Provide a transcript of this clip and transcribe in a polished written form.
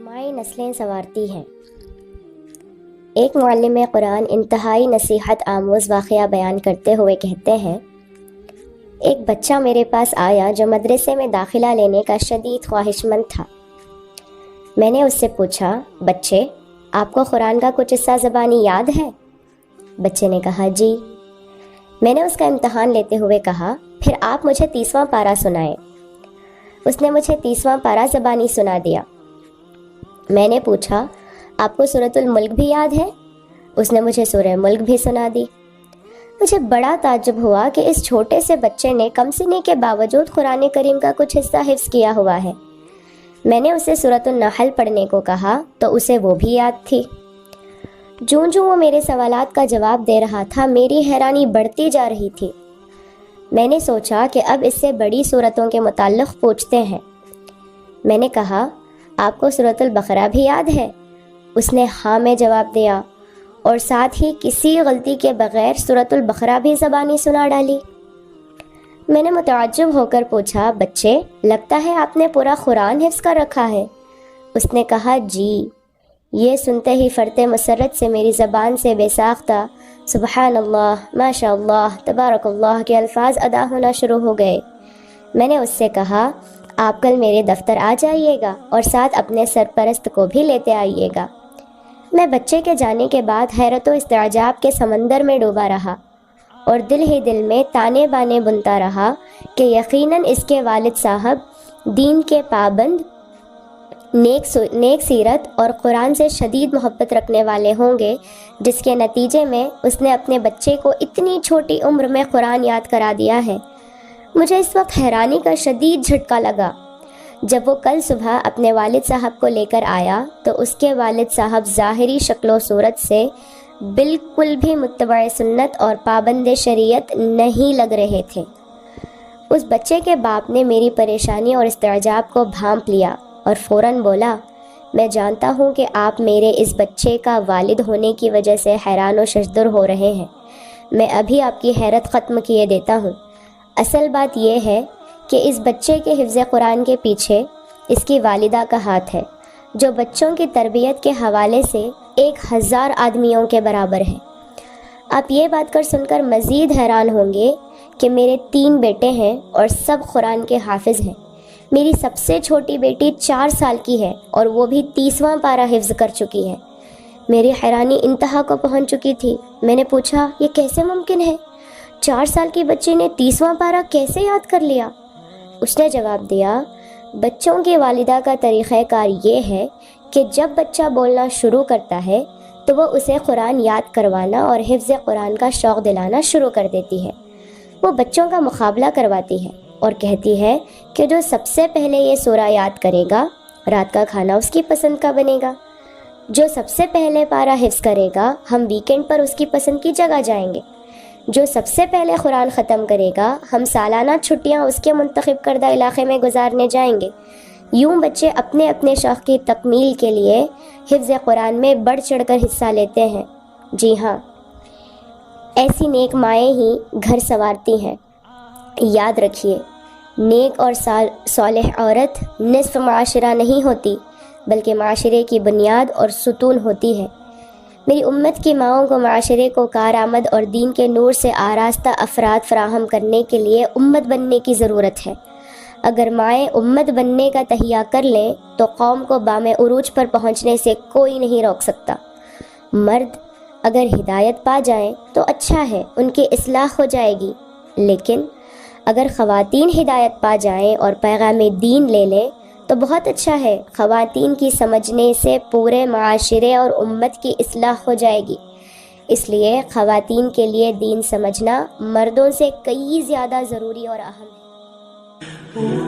مائیں نسلیں سنوارتی ہیں۔ ایک معلم قرآن انتہائی نصیحت آموز واقعہ بیان کرتے ہوئے کہتے ہیں، ایک بچہ میرے پاس آیا جو مدرسے میں داخلہ لینے کا شدید خواہش مند تھا۔ میں نے اس سے پوچھا، بچے آپ کو قرآن کا کچھ حصہ زبانی یاد ہے؟ بچے نے کہا جی۔ میں نے اس کا امتحان لیتے ہوئے کہا، پھر آپ مجھے 30واں پارہ سنائیں۔ اس نے مجھے 30واں پارہ زبانی سنا دیا۔ میں نے پوچھا، آپ کو سورۃ الملک بھی یاد ہے؟ اس نے مجھے سورہ ملک بھی سنا دی۔ مجھے بڑا تعجب ہوا کہ اس چھوٹے سے بچے نے کم سنی کے باوجود قرآن کریم کا کچھ حصہ حفظ کیا ہوا ہے۔ میں نے اسے سورۃ النحل پڑھنے کو کہا تو اسے وہ بھی یاد تھی۔ جوں جوں وہ میرے سوالات کا جواب دے رہا تھا، میری حیرانی بڑھتی جا رہی تھی۔ میں نے سوچا کہ اب اس سے بڑی سورتوں کے متعلق پوچھتے ہیں۔ میں نے کہا، آپ کو سورۃ البقرہ بھی یاد ہے؟ اس نے ہاں میں جواب دیا اور ساتھ ہی کسی غلطی کے بغیر سورۃ البقرہ بھی زبانی سنا ڈالی۔ میں نے متعجب ہو کر پوچھا، بچے لگتا ہے آپ نے پورا قرآن حفظ کر رکھا ہے؟ اس نے کہا جی۔ یہ سنتے ہی فرط مسرت سے میری زبان سے بے ساختہ سبحان اللہ، ماشاء اللہ، تبارک اللہ کے الفاظ ادا ہونا شروع ہو گئے۔ میں نے اس سے کہا، آپ کل میرے دفتر آ جائیے گا اور ساتھ اپنے سرپرست کو بھی لیتے آئیے گا۔ میں بچے کے جانے کے بعد حیرت و استعجاب کے سمندر میں ڈوبا رہا اور دل ہی دل میں تانے بانے بنتا رہا کہ یقیناً اس کے والد صاحب دین کے پابند، نیک سیرت اور قرآن سے شدید محبت رکھنے والے ہوں گے، جس کے نتیجے میں اس نے اپنے بچے کو اتنی چھوٹی عمر میں قرآن یاد کرا دیا ہے۔ مجھے اس وقت حیرانی کا شدید جھٹکا لگا۔ جب وہ کل صبح اپنے والد صاحب کو لے کر آیا تو اس کے والد صاحب ظاہری شکل و صورت سے بالکل بھی متبع سنت اور پابند شریعت نہیں لگ رہے تھے۔ اس بچے کے باپ نے میری پریشانی اور استعجاب کو بھانپ لیا اور فوراً بولا، میں جانتا ہوں کہ آپ میرے اس بچے کا والد ہونے کی وجہ سے حیران و ششدر ہو رہے ہیں۔ میں ابھی آپ کی حیرت ختم کیے دیتا ہوں۔ اصل بات یہ ہے کہ اس بچے کے حفظ قرآن کے پیچھے اس کی والدہ کا ہاتھ ہے، جو بچوں کی تربیت کے حوالے سے 1000 آدمیوں کے برابر ہے۔ آپ یہ بات کر سن کر مزید حیران ہوں گے کہ میرے 3 بیٹے ہیں اور سب قرآن کے حافظ ہیں۔ میری سب سے چھوٹی بیٹی 4 سال کی ہے اور وہ بھی 30واں پارہ حفظ کر چکی ہے۔ میری حیرانی انتہا کو پہنچ چکی تھی۔ میں نے پوچھا، یہ کیسے ممکن ہے؟ 4 سال کی بچی نے 30واں پارہ کیسے یاد کر لیا؟ اس نے جواب دیا، بچوں کی والدہ کا طریقہ کار یہ ہے کہ جب بچہ بولنا شروع کرتا ہے تو وہ اسے قرآن یاد کروانا اور حفظ قرآن کا شوق دلانا شروع کر دیتی ہے۔ وہ بچوں کا مقابلہ کرواتی ہے اور کہتی ہے کہ جو سب سے پہلے یہ سورہ یاد کرے گا، رات کا کھانا اس کی پسند کا بنے گا۔ جو سب سے پہلے پارہ حفظ کرے گا، ہم ویکینڈ پر اس کی پسند کی جگہ جائیں گے۔ جو سب سے پہلے قرآن ختم کرے گا، ہم سالانہ چھٹیاں اس کے منتخب کردہ علاقے میں گزارنے جائیں گے۔ یوں بچے اپنے اپنے شوق کی تکمیل کے لیے حفظ قرآن میں بڑھ چڑھ کر حصہ لیتے ہیں۔ جی ہاں، ایسی نیک مائیں ہی گھر سنوارتی ہیں۔ یاد رکھیے، نیک اور صالح عورت نصف معاشرہ نہیں ہوتی، بلکہ معاشرے کی بنیاد اور ستون ہوتی ہے۔ میری امت کی ماؤں کو معاشرے کو کارآمد اور دین کے نور سے آراستہ افراد فراہم کرنے کے لیے امت بننے کی ضرورت ہے۔ اگر مائیں امت بننے کا تہیہ کر لیں تو قوم کو بام عروج پر پہنچنے سے کوئی نہیں روک سکتا۔ مرد اگر ہدایت پا جائیں تو اچھا ہے، ان کی اصلاح ہو جائے گی، لیکن اگر خواتین ہدایت پا جائیں اور پیغام دین لے لیں تو بہت اچھا ہے۔ خواتین کی سمجھنے سے پورے معاشرے اور امت کی اصلاح ہو جائے گی۔ اس لیے خواتین کے لیے دین سمجھنا مردوں سے کئی زیادہ ضروری اور اہم ہے۔